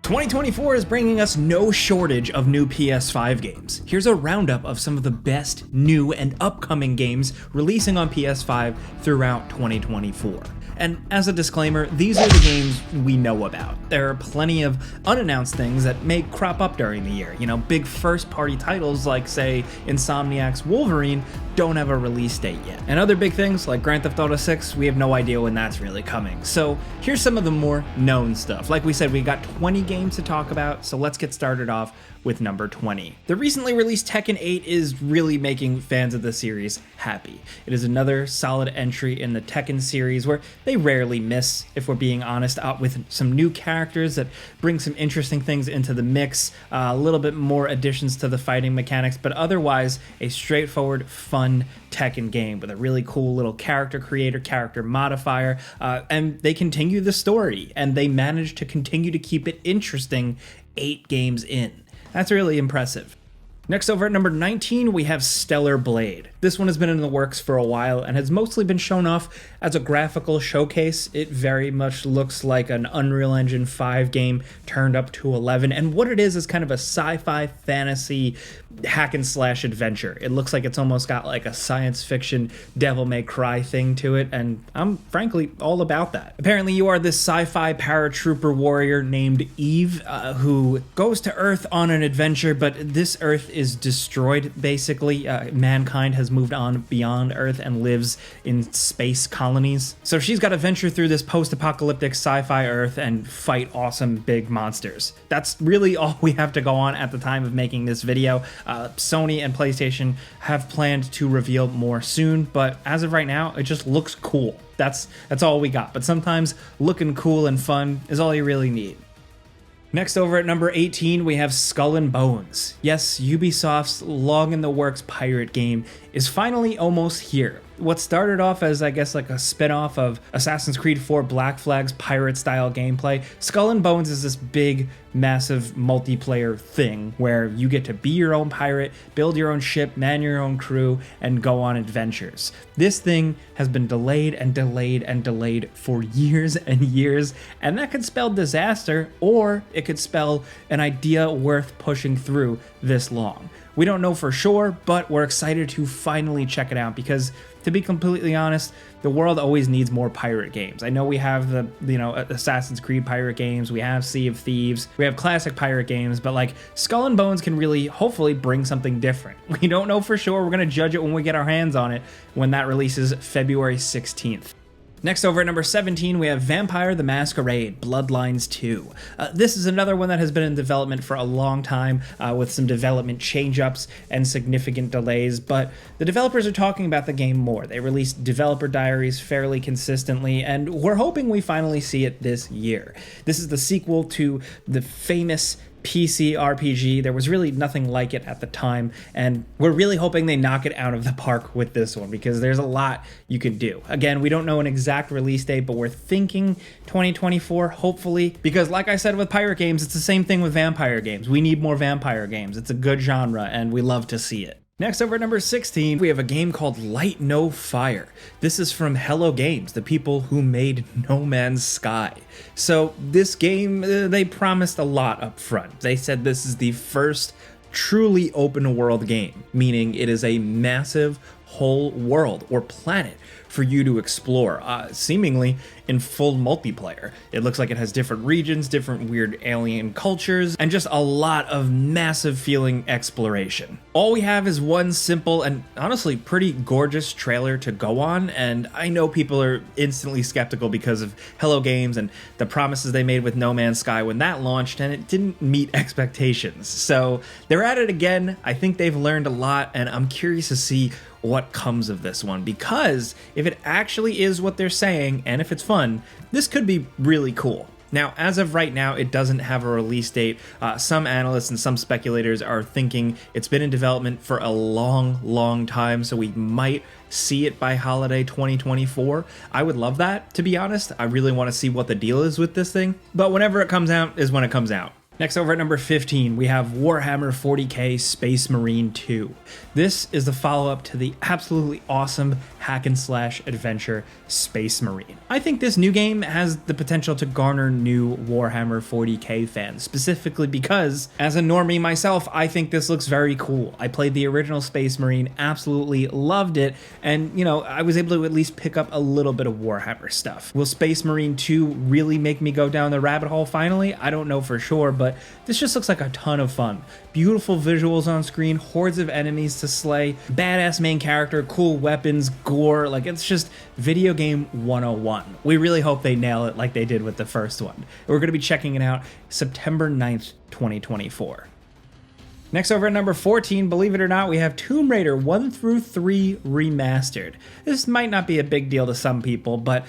2024 is bringing us no shortage of new PS5 games. Here's a roundup of some of the best new and upcoming games releasing on PS5 throughout 2024. And as a disclaimer, these are the games we know about. There are plenty of unannounced things that may crop up during the year. You know, big first-party titles like, say, Insomniac's Wolverine don't have a release date yet. And other big things like Grand Theft Auto 6, we have no idea when that's really coming. So here's some of the more known stuff. Like we said, we got 20 games to talk about, so let's get started off with number 20. The recently released Tekken 8 is really making fans of the series happy. It is another solid entry in the Tekken series where they rarely miss, if we're being honest, out with some new characters that bring some interesting things into the mix, a little bit more additions to the fighting mechanics, but otherwise a straightforward, fun Tekken game with a really cool little character creator, character modifier, and they continue the story, and they manage to continue to keep it interesting 8 games in. That's really impressive. Next, over at number 19, we have Stellar Blade. This one has been in the works for a while and has mostly been shown off as a graphical showcase. It very much looks like an Unreal Engine 5 game turned up to 11, and what it is kind of a sci-fi fantasy hack and slash adventure. It looks like it's almost got like a science fiction Devil May Cry thing to it, and I'm frankly all about that. Apparently you are this sci-fi paratrooper warrior named Eve who goes to Earth on an adventure, but this Earth is destroyed basically. Mankind has moved on beyond Earth and lives in space colonies. So she's got to venture through this post-apocalyptic sci-fi Earth and fight awesome big monsters. That's really all we have to go on at the time of making this video. Sony and PlayStation have planned to reveal more soon, but as of right now, it just looks cool. That's all we got. But sometimes looking cool and fun is all you really need. Next, over at number 18, we have Skull and Bones. Yes, Ubisoft's long-in-the-works pirate game is finally almost here. What started off as, I guess, like a spin-off of Assassin's Creed 4 Black Flag's pirate-style gameplay, Skull and Bones is this big, massive multiplayer thing where you get to be your own pirate, build your own ship, man your own crew, and go on adventures. This thing has been delayed and delayed and delayed for years and years, and that could spell disaster, or it could spell an idea worth pushing through this long. We don't know for sure, but we're excited to finally check it out because, to be completely honest, the world always needs more pirate games. I know we have the, Assassin's Creed pirate games, we have Sea of Thieves, we have classic pirate games, but like Skull and Bones can really, hopefully, bring something different. We don't know for sure. We're going to judge it when we get our hands on it when that releases February 16th. Next, over at number 17, we have Vampire the Masquerade, Bloodlines 2. This is another one that has been in development for a long time, with some development change-ups and significant delays, but the developers are talking about the game more. They release developer diaries fairly consistently, and we're hoping we finally see it this year. This is the sequel to the famous PC RPG. There was really nothing like it at the time, and we're really hoping they knock it out of the park with this one because there's a lot you could do. Again, we don't know an exact release date, but we're thinking 2024, hopefully, because like I said with pirate games, it's the same thing with vampire games. We need more vampire games. It's a good genre, and we love to see it. Next, over at number 16, we have a game called Light No Fire. This is from Hello Games, the people who made No Man's Sky. So this game, they promised a lot up front. They said this is the first truly open world game, meaning it is a massive whole world or planet for you to explore, seemingly in full multiplayer. It looks like it has different regions, different weird alien cultures, and just a lot of massive feeling exploration. All we have is one simple and honestly pretty gorgeous trailer to go on, and I know people are instantly skeptical because of Hello Games and the promises they made with No Man's Sky when that launched, and it didn't meet expectations. So they're at it again. I think they've learned a lot, and I'm curious to see what comes of this one, because if it actually is what they're saying, and if it's fun, this could be really cool. Now, as of right now, it doesn't have a release date. Some analysts and some speculators are thinking it's been in development for a long time, so we might see it by holiday 2024. I would love that, to be honest. I really want to see what the deal is with this thing, but whenever it comes out is when it comes out. Next, over at number 15, we have Warhammer 40k Space Marine 2. This is the follow-up to the absolutely awesome hack and slash adventure Space Marine. I think this new game has the potential to garner new Warhammer 40k fans, specifically because, as a normie myself, I think this looks very cool. I played the original Space Marine, absolutely loved it, and, you know, I was able to at least pick up a little bit of Warhammer stuff. Will Space Marine 2 really make me go down the rabbit hole finally? I don't know for sure, but this just looks like a ton of fun. Beautiful visuals on screen, hordes of enemies to slay, badass main character, cool weapons, gore, like it's just video game 101. We really hope they nail it like they did with the first one. We're going to be checking it out September 9th, 2024. Next, over at number 14, believe it or not, we have Tomb Raider 1 through 3 Remastered. This might not be a big deal to some people, but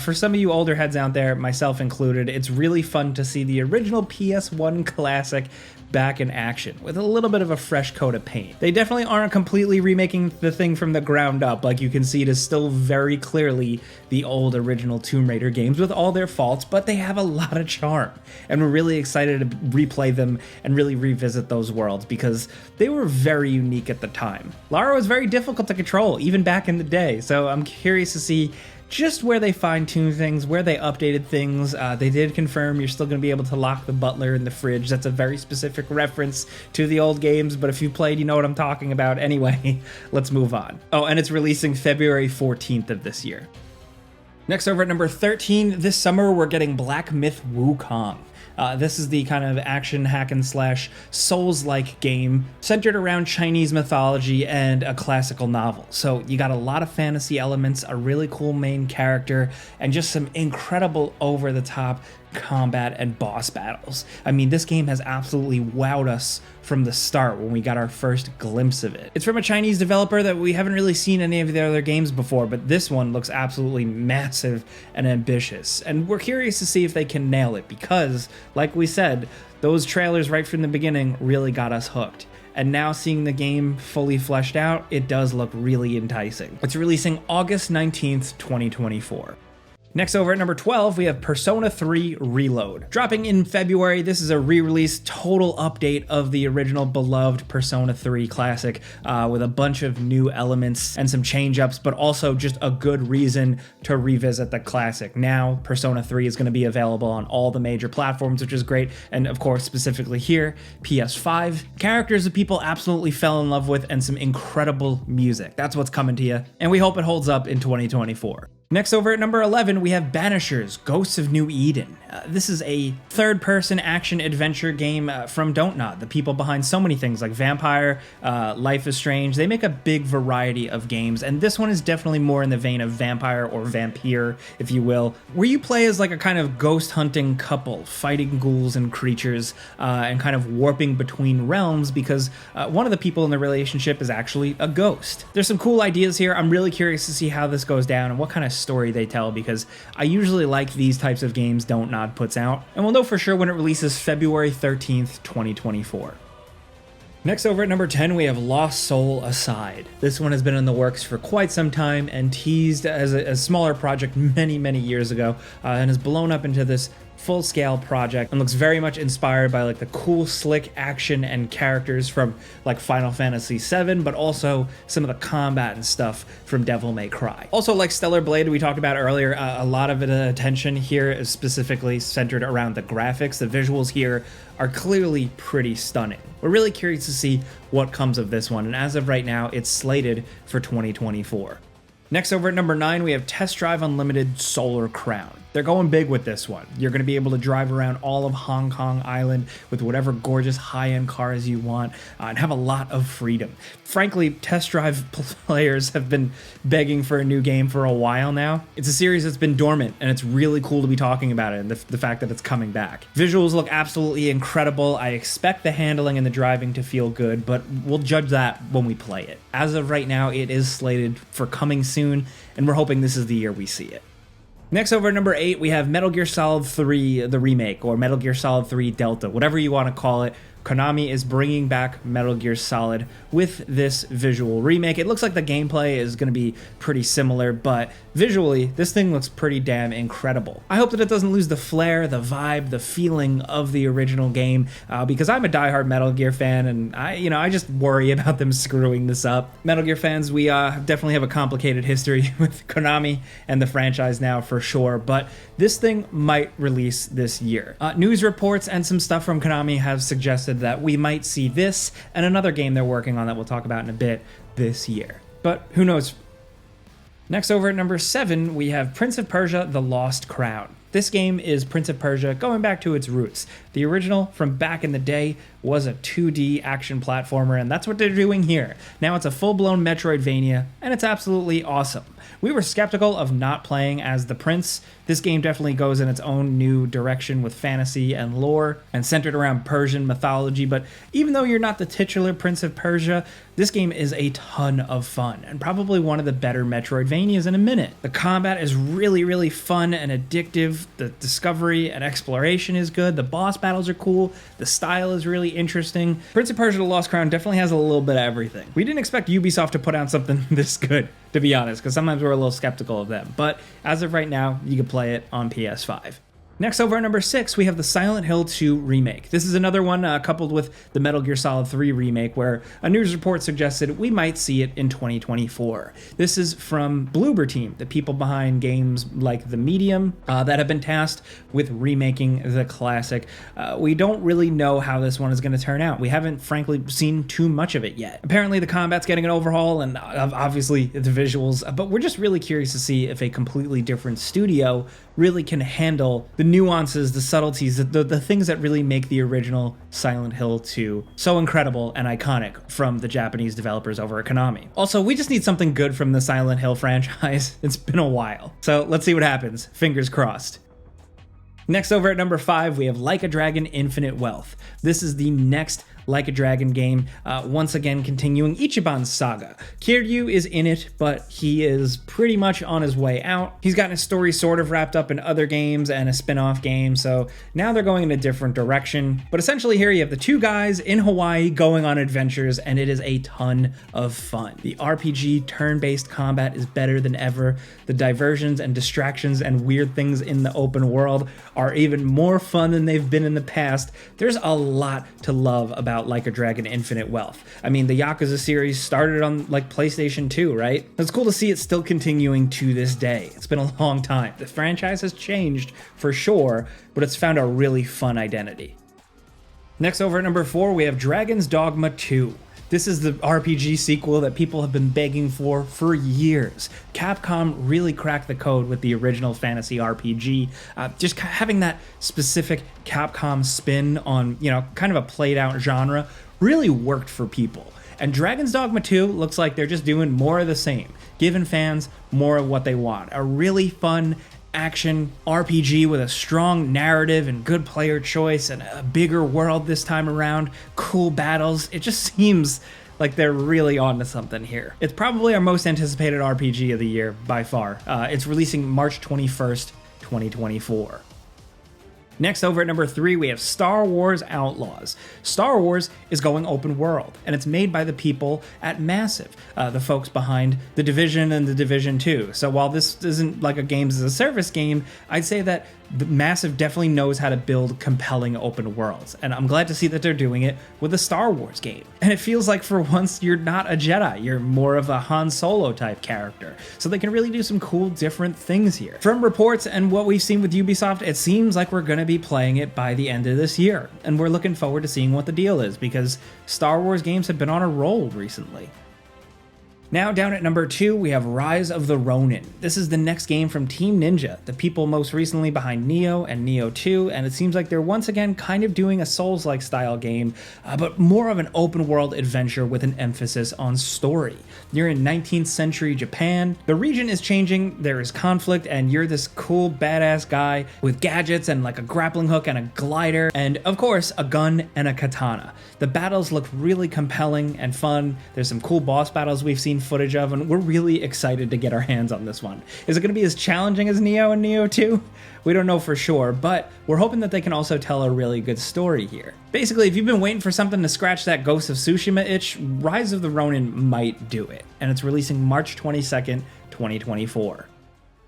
for some of you older heads out there, myself included, it's really fun to see the original PS1 classic back in action with a little bit of a fresh coat of paint. They definitely aren't completely remaking the thing from the ground up. Like you can see, it is still very clearly the old original Tomb Raider games with all their faults, but they have a lot of charm. And we're really excited to replay them and really revisit those worlds because they were very unique at the time. Lara was very difficult to control even back in the day, so I'm curious to see just where they fine-tuned things, where they updated things. They did confirm you're still going to be able to lock the butler in the fridge. That's a very specific reference to the old games, but if you played, you know what I'm talking about. Anyway, let's move on. Oh, and it's releasing February 14th of this year. Next, over at number 13, this summer we're getting Black Myth Wukong. This is the kind of action hack and slash Souls-like game centered around Chinese mythology and a classical novel. So you got a lot of fantasy elements, a really cool main character, and just some incredible over-the-top combat and boss battles. I mean, this game has absolutely wowed us from the start when we got our first glimpse of it. It's from a Chinese developer that we haven't really seen any of the other games before, but this one looks absolutely massive and ambitious. And we're curious to see if they can nail it because, like we said, those trailers right from the beginning really got us hooked. And now seeing the game fully fleshed out, it does look really enticing. It's releasing August 19th, 2024. Next, over at number 12, we have Persona 3 Reload. Dropping in February, this is a re-release total update of the original beloved Persona 3 classic with a bunch of new elements and some change-ups, but also just a good reason to revisit the classic. Now, Persona 3 is going to be available on all the major platforms, which is great, and of course, specifically here, PS5. Characters that people absolutely fell in love with and some incredible music. That's what's coming to you, and we hope it holds up in 2024. Next, over at number 11, we have Banishers, Ghosts of New Eden. This is a third-person action-adventure game from Dogma, the people behind so many things like Vampire, Life is Strange. They make a big variety of games, and this one is definitely more in the vein of Vampire or Vampire, if you will, where you play as like a kind of ghost-hunting couple, fighting ghouls and creatures, and kind of warping between realms because one of the people in the relationship is actually a ghost. There's some cool ideas here. I'm really curious to see how this goes down and what kind of story they tell because I usually like these types of games Dontnod puts out, and we'll know for sure when it releases February 13th, 2024. Next, over at number 10, we have Lost Soul Aside. This one has been in the works for quite some time and teased as a smaller project many years ago and has blown up into this full-scale project and looks very much inspired by like the cool, slick action and characters from like Final Fantasy VII, but also some of the combat and stuff from Devil May Cry. Also, like Stellar Blade we talked about earlier, a lot of the attention here is specifically centered around the graphics. The visuals here are clearly pretty stunning. We're really curious to see what comes of this one, and as of right now, it's slated for 2024. Next, over at number 9, we have Test Drive Unlimited Solar Crown. They're going big with this one. You're going to be able to drive around all of Hong Kong Island with whatever gorgeous high-end cars you want and have a lot of freedom. Frankly, Test Drive players have been begging for a new game for a while now. It's a series that's been dormant, and it's really cool to be talking about it and the fact that it's coming back. Visuals look absolutely incredible. I expect the handling and the driving to feel good, but we'll judge that when we play it. As of right now, it is slated for coming soon, and we're hoping this is the year we see it. Next, over at number 8, we have Metal Gear Solid 3, the remake, or Metal Gear Solid 3 Delta, whatever you want to call it. Konami is bringing back Metal Gear Solid with this visual remake. It looks like the gameplay is going to be pretty similar, but visually, this thing looks pretty damn incredible. I hope that it doesn't lose the flair, the vibe, the feeling of the original game, because I'm a diehard Metal Gear fan, and I just worry about them screwing this up. Metal Gear fans, we definitely have a complicated history with Konami and the franchise now for sure, but this thing might release this year. News reports and some stuff from Konami have suggested that we might see this and another game they're working on that we'll talk about in a bit this year. But who knows? Next, over at number 7, we have Prince of Persia: The Lost Crown. This game is Prince of Persia going back to its roots. The original from back in the day was a 2D action platformer, and that's what they're doing here. Now it's a full-blown Metroidvania, and it's absolutely awesome. We were skeptical of not playing as the prince. This game definitely goes in its own new direction with fantasy and lore, and centered around Persian mythology, but even though you're not the titular Prince of Persia, this game is a ton of fun, and probably one of the better Metroidvanias in a minute. The combat is really, really fun and addictive. The discovery and exploration is good. The boss battles are cool. The style is really interesting. Prince of Persia: The Lost Crown definitely has a little bit of everything. We didn't expect Ubisoft to put out something this good, to be honest, because sometimes we're a little skeptical of them. But as of right now, you can play it on PS5. Next, over at number 6, we have the Silent Hill 2 remake. This is another one coupled with the Metal Gear Solid 3 remake, where a news report suggested we might see it in 2024. This is from Bloober Team, the people behind games like The Medium that have been tasked with remaking the classic. We don't really know how this one is going to turn out. We haven't, frankly, seen too much of it yet. Apparently, the combat's getting an overhaul, and obviously the visuals, but we're just really curious to see if a completely different studio really can handle the nuances, the subtleties, the things that really make the original Silent Hill 2 so incredible and iconic from the Japanese developers over at Konami. Also, we just need something good from the Silent Hill franchise. It's been a while. So let's see what happens. Fingers crossed. Next, over at number 5, we have Like a Dragon: Infinite Wealth. This is the next Like a Dragon game, once again continuing Ichiban's saga. Kiryu is in it, but he is pretty much on his way out. He's gotten his story sort of wrapped up in other games and a spin-off game, so now they're going in a different direction. But essentially here you have the two guys in Hawaii going on adventures, and it is a ton of fun. The RPG turn-based combat is better than ever. The diversions and distractions and weird things in the open world are even more fun than they've been in the past. There's a lot to love about Like a Dragon: Infinite Wealth. I mean, the Yakuza series started on like PlayStation 2, right? It's cool to see it still continuing to this day. It's been a long time. The franchise has changed for sure, but it's found a really fun identity. Next, over at number 4, we have Dragon's Dogma 2. This is the RPG sequel that people have been begging for years. Capcom really cracked the code with the original fantasy RPG. Just having that specific Capcom spin on, kind of a played out genre really worked for people. And Dragon's Dogma 2 looks like they're just doing more of the same, giving fans more of what they want. A really fun action RPG with a strong narrative and good player choice and a bigger world this time around, cool battles. It just seems like they're really on to something here. It's probably our most anticipated RPG of the year by far. It's releasing March 21st, 2024. Next, over at number 3, we have Star Wars Outlaws. Star Wars is going open world, and it's made by the people at Massive, the folks behind The Division and The Division 2. So while this isn't like a games as a service game, I'd say that the Massive definitely knows how to build compelling open worlds, and I'm glad to see that they're doing it with a Star Wars game. And it feels like for once you're not a Jedi, you're more of a Han Solo type character, so they can really do some cool different things here. From reports and what we've seen with Ubisoft, it seems like we're going to be playing it by the end of this year, and we're looking forward to seeing what the deal is, because Star Wars games have been on a roll recently. Now, down at number 2, we have Rise of the Ronin. This is the next game from Team Ninja, the people most recently behind Nioh and Nioh 2, and it seems like they're once again kind of doing a Souls-like style game, but more of an open-world adventure with an emphasis on story. You're in 19th century Japan, the region is changing, there is conflict, and you're this cool, badass guy with gadgets and like a grappling hook and a glider, and of course, a gun and a katana. The battles look really compelling and fun. There's some cool boss battles we've seen seen footage of, and we're really excited to get our hands on this one. Is it going to be as challenging as Neo and Neo 2? We don't know for sure, but we're hoping that they can also tell a really good story here. Basically, if you've been waiting for something to scratch that Ghost of Tsushima itch, Rise of the Ronin might do it, and it's releasing March 22nd, 2024.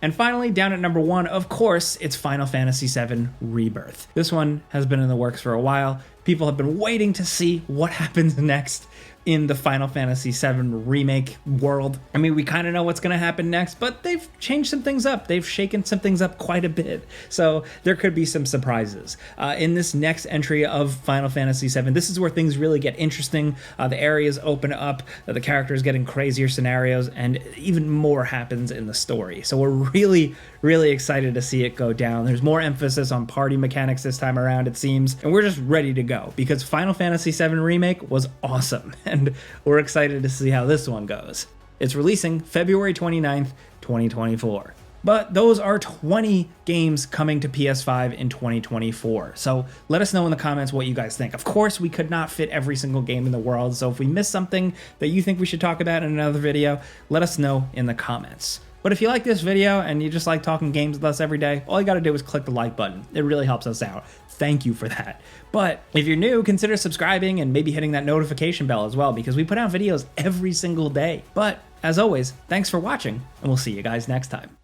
And finally, down at number 1, of course, it's Final Fantasy VII Rebirth. This one has been in the works for a while. People have been waiting to see what happens next in the Final Fantasy VII Remake world. I mean, we kind of know what's going to happen next, but they've changed some things up. They've shaken some things up quite a bit, so there could be some surprises. In this next entry of Final Fantasy VII, this is where things really get interesting. The areas open up, the characters get in crazier scenarios, and even more happens in the story. So we're really, really excited to see it go down. There's more emphasis on party mechanics this time around, it seems, and we're just ready to go, because Final Fantasy VII Remake was awesome, and we're excited to see how this one goes. It's releasing February 29th, 2024. But those are 20 games coming to PS5 in 2024. So let us know in the comments what you guys think. Of course, we could not fit every single game in the world, so if we missed something that you think we should talk about in another video, let us know in the comments. But if you like this video and you just like talking games with us every day, all you gotta do is click the like button. It really helps us out. Thank you for that. But if you're new, consider subscribing and maybe hitting that notification bell as well, because we put out videos every single day. But as always, thanks for watching, and we'll see you guys next time.